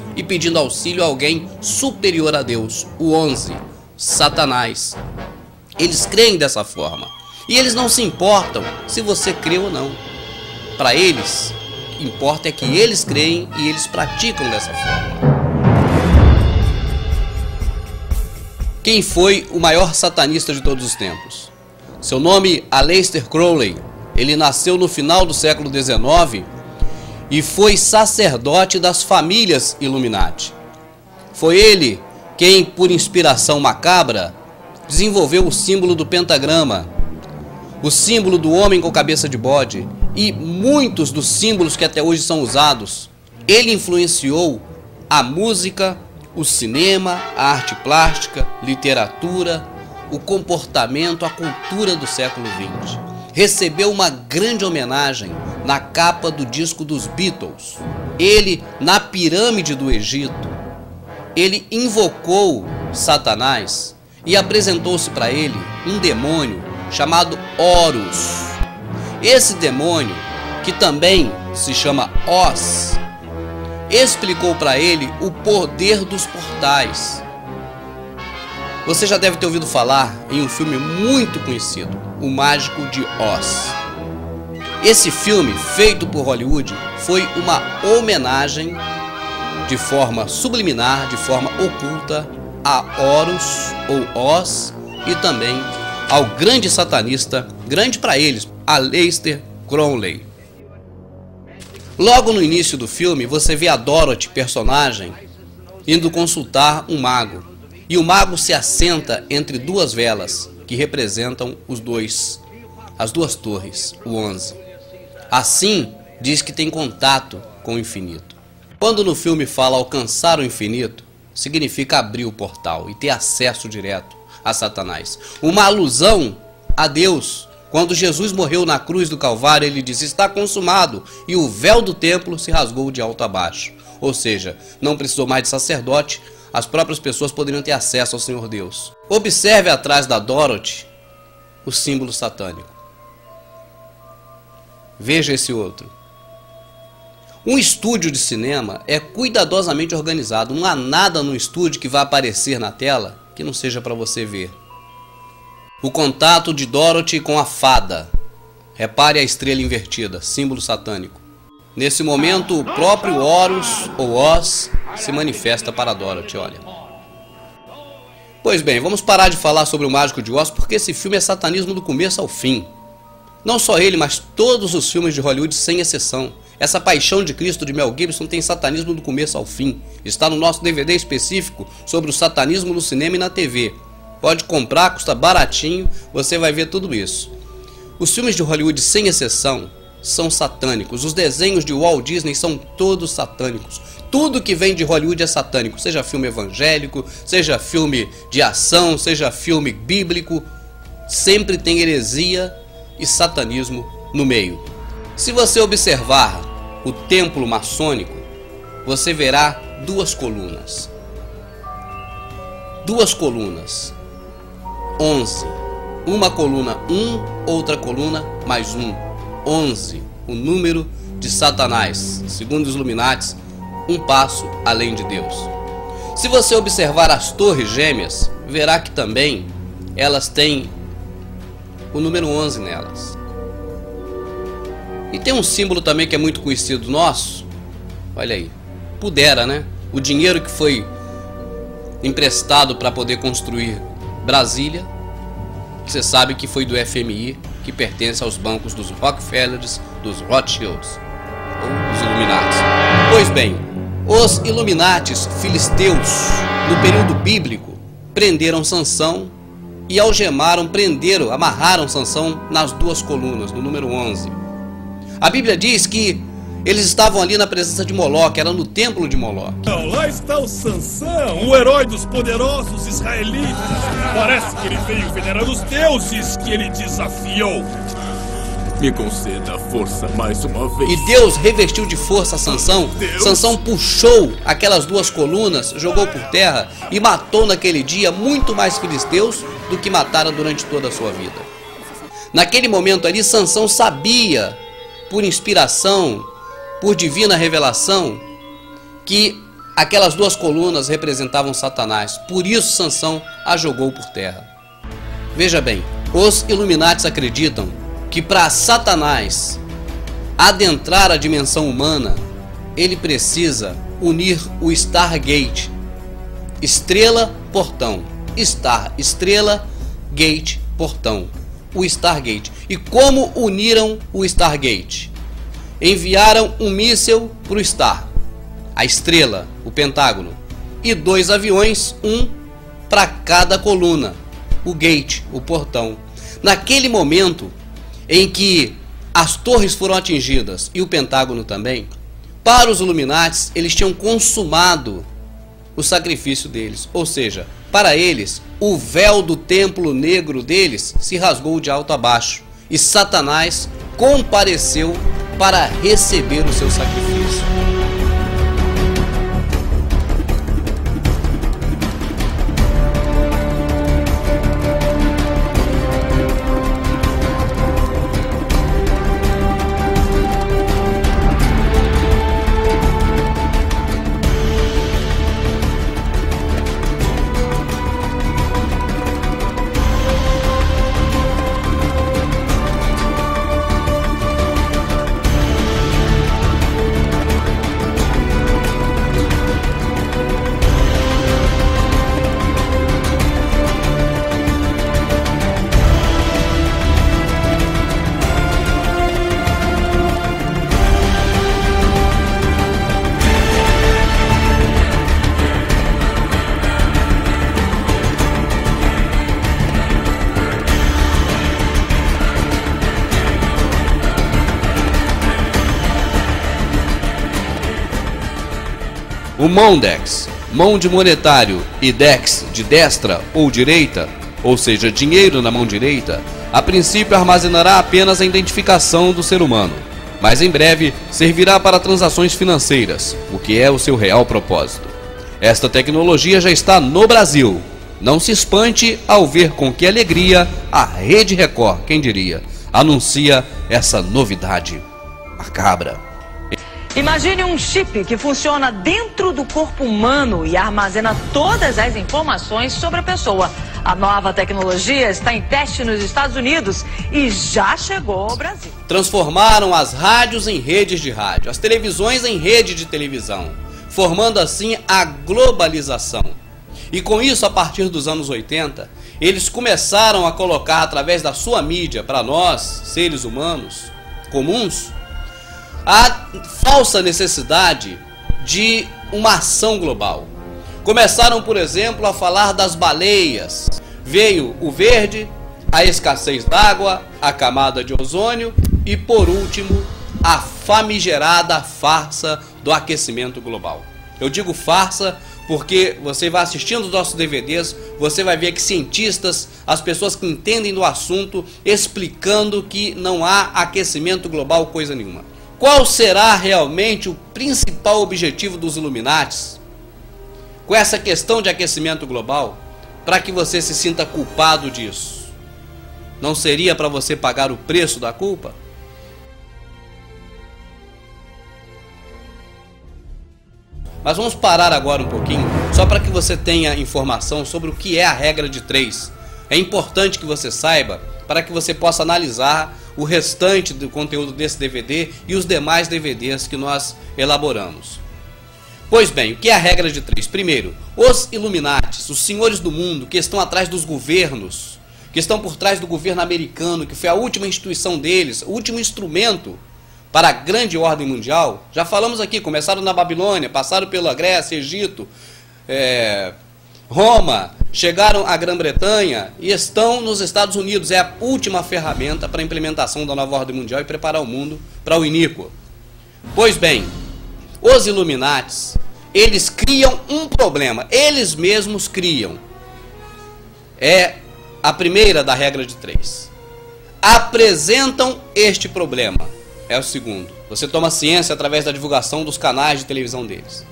Deus e pedindo auxílio a alguém superior a Deus, o 11, Satanás. Eles creem dessa forma e eles não se importam se você crê ou não. Para eles, o que importa é que eles creem e eles praticam dessa forma. Quem foi o maior satanista de todos os tempos? Seu nome, Aleister Crowley. Ele nasceu no final do século XIX e foi sacerdote das famílias Illuminati. Foi ele quem, por inspiração macabra, desenvolveu o símbolo do pentagrama, o símbolo do homem com cabeça de bode e muitos dos símbolos que até hoje são usados. Ele influenciou a música, o cinema, a arte plástica, literatura, o comportamento, a cultura do século XX. Recebeu uma grande homenagem na capa do disco dos Beatles. Ele, na pirâmide do Egito, ele invocou Satanás e apresentou-se para ele um demônio chamado Horus. Esse demônio, que também se chama Oz, explicou para ele o poder dos portais. Você já deve ter ouvido falar em um filme muito conhecido, O Mágico de Oz. Esse filme, feito por Hollywood, foi uma homenagem de forma subliminar, de forma oculta, a Horus ou Oz e também ao grande satanista, grande para eles, Aleister Crowley. Logo no início do filme, você vê a Dorothy, personagem, indo consultar um mago. E o mago se assenta entre duas velas, que representam as duas torres, o 11. Assim, diz que tem contato com o infinito. Quando no filme fala alcançar o infinito, significa abrir o portal e ter acesso direto a Satanás. Uma alusão a Deus. Quando Jesus morreu na cruz do Calvário, ele disse: está consumado, e o véu do templo se rasgou de alto a baixo. Ou seja, não precisou mais de sacerdote, as próprias pessoas poderiam ter acesso ao Senhor Deus. Observe atrás da Dorothy o símbolo satânico. Veja esse outro. Um estúdio de cinema é cuidadosamente organizado. Não há nada no estúdio que vá aparecer na tela que não seja para você ver. O contato de Dorothy com a fada. Repare a estrela invertida, símbolo satânico. Nesse momento, o próprio Horus ou Oz se manifesta para Dorothy, olha. Pois bem, vamos parar de falar sobre o Mágico de Oz, porque esse filme é satanismo do começo ao fim. Não só ele, mas todos os filmes de Hollywood, sem exceção. Essa Paixão de Cristo de Mel Gibson tem satanismo do começo ao fim. Está no nosso DVD específico sobre o satanismo no cinema e na TV. Pode comprar, custa baratinho, você vai ver tudo isso. Os filmes de Hollywood, sem exceção, são satânicos. Os desenhos de Walt Disney são todos satânicos. Tudo que vem de Hollywood é satânico. Seja filme evangélico, seja filme de ação, seja filme bíblico. Sempre tem heresia e satanismo no meio. Se você observar o templo maçônico, você verá duas colunas. Duas colunas. 11. Uma coluna 1, outra coluna mais 1. 11. O número de Satanás. Segundo os Illuminati, um passo além de Deus. Se você observar as torres gêmeas, verá que também elas têm o número 11 nelas. E tem um símbolo também que é muito conhecido nosso. Olha aí. Pudera, né? O dinheiro que foi emprestado para poder construir Brasília, você sabe que foi do FMI, que pertence aos bancos dos Rockefellers, dos Rothschilds, ou dos Illuminati. Pois bem, os Illuminatis filisteus, no período bíblico, prenderam Sansão e algemaram, amarraram Sansão nas duas colunas, no número 11. A Bíblia diz que eles estavam ali na presença de Moloque, era no templo de Moloque. Lá está o Sansão, o herói dos poderosos israelitas. Parece que ele veio venerando os deuses que ele desafiou. Me conceda força mais uma vez. E Deus revestiu de força Sansão. Sansão puxou aquelas duas colunas, jogou por terra e matou naquele dia muito mais filisteus do que matara durante toda a sua vida. Naquele momento ali, Sansão sabia, por inspiração, por divina revelação, que Aquelas duas colunas representavam Satanás, por isso Sansão a jogou por terra. Veja bem, os Illuminatis acreditam que para Satanás adentrar a dimensão humana, ele precisa unir o Stargate, estrela, portão, Star, estrela, Gate, portão, o Stargate. E como uniram o Stargate? Enviaram um míssil para o Star, a estrela, o Pentágono, e 2 aviões, um para cada coluna, o Gate, o portão. Naquele momento em que as torres foram atingidas e o Pentágono também, para os Illuminatis, eles tinham consumado o sacrifício deles. Ou seja, para eles, o véu do templo negro deles se rasgou de alto a baixo. E Satanás compareceu para receber o seu sacrifício. O Mondex, mão de monetário, e Dex, de destra ou direita, ou seja, dinheiro na mão direita, a princípio armazenará apenas a identificação do ser humano, mas em breve servirá para transações financeiras, o que é o seu real propósito. Esta tecnologia já está no Brasil. Não se espante ao ver com que alegria a Rede Record, quem diria, anuncia essa novidade macabra. Imagine um chip que funciona dentro do corpo humano e armazena todas as informações sobre a pessoa. A nova tecnologia está em teste nos Estados Unidos e já chegou ao Brasil. Transformaram as rádios em redes de rádio, as televisões em rede de televisão, formando assim a globalização. E com isso, a partir dos anos 80, eles começaram a colocar através da sua mídia para nós, seres humanos comuns, a falsa necessidade de uma ação global. Começaram, por exemplo, a falar das baleias. Veio o verde, a escassez d'água, a camada de ozônio e, por último, a famigerada farsa do aquecimento global. Eu digo farsa porque você vai assistindo os nossos DVDs, você vai ver que cientistas, as pessoas que entendem do assunto, explicando que não há aquecimento global coisa nenhuma. Qual será realmente o principal objetivo dos Illuminatis com essa questão de aquecimento global, para que você se sinta culpado disso? Não seria para você pagar o preço da culpa? Mas vamos parar agora um pouquinho, só para que você tenha informação sobre o que é a regra de 3. É importante que você saiba, para que você possa analisar o restante do conteúdo desse DVD e os demais DVDs que nós elaboramos. Pois bem, o que é a regra de 3? Primeiro, os Illuminatis, os senhores do mundo que estão atrás dos governos, que estão por trás do governo americano, que foi a última instituição deles, o último instrumento para a grande ordem mundial. Já falamos aqui, começaram na Babilônia, passaram pela Grécia, Egito, Roma, chegaram à Grã-Bretanha e estão nos Estados Unidos. É a última ferramenta para a implementação da nova ordem mundial e preparar o mundo para o iníquo. Pois bem, os Illuminatis, eles criam um problema, eles mesmos criam. É a primeira da regra de 3. Apresentam este problema. É o segundo. Você toma ciência através da divulgação dos canais de televisão deles.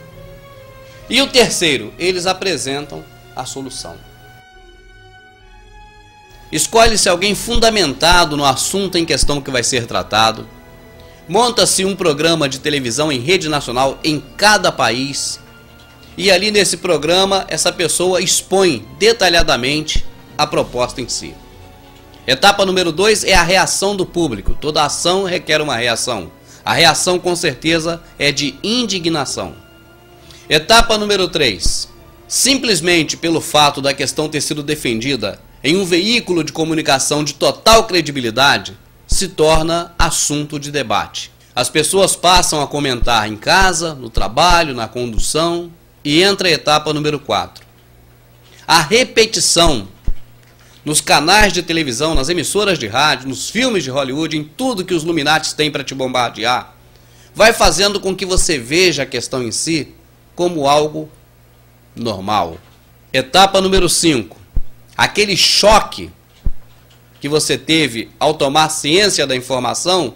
E o terceiro, eles apresentam a solução. Escolhe-se alguém fundamentado no assunto em questão que vai ser tratado. Monta-se um programa de televisão em rede nacional em cada país. E ali nesse programa, essa pessoa expõe detalhadamente a proposta em si. Etapa número 2 é a reação do público. Toda ação requer uma reação. A reação, com certeza, é de indignação. Etapa número 3. Simplesmente pelo fato da questão ter sido defendida em um veículo de comunicação de total credibilidade, se torna assunto de debate. As pessoas passam a comentar em casa, no trabalho, na condução, e entra a etapa número 4. A repetição nos canais de televisão, nas emissoras de rádio, nos filmes de Hollywood, em tudo que os Illuminatis têm para te bombardear, vai fazendo com que você veja a questão em si como algo normal. Etapa número 5. Aquele choque que você teve ao tomar ciência da informação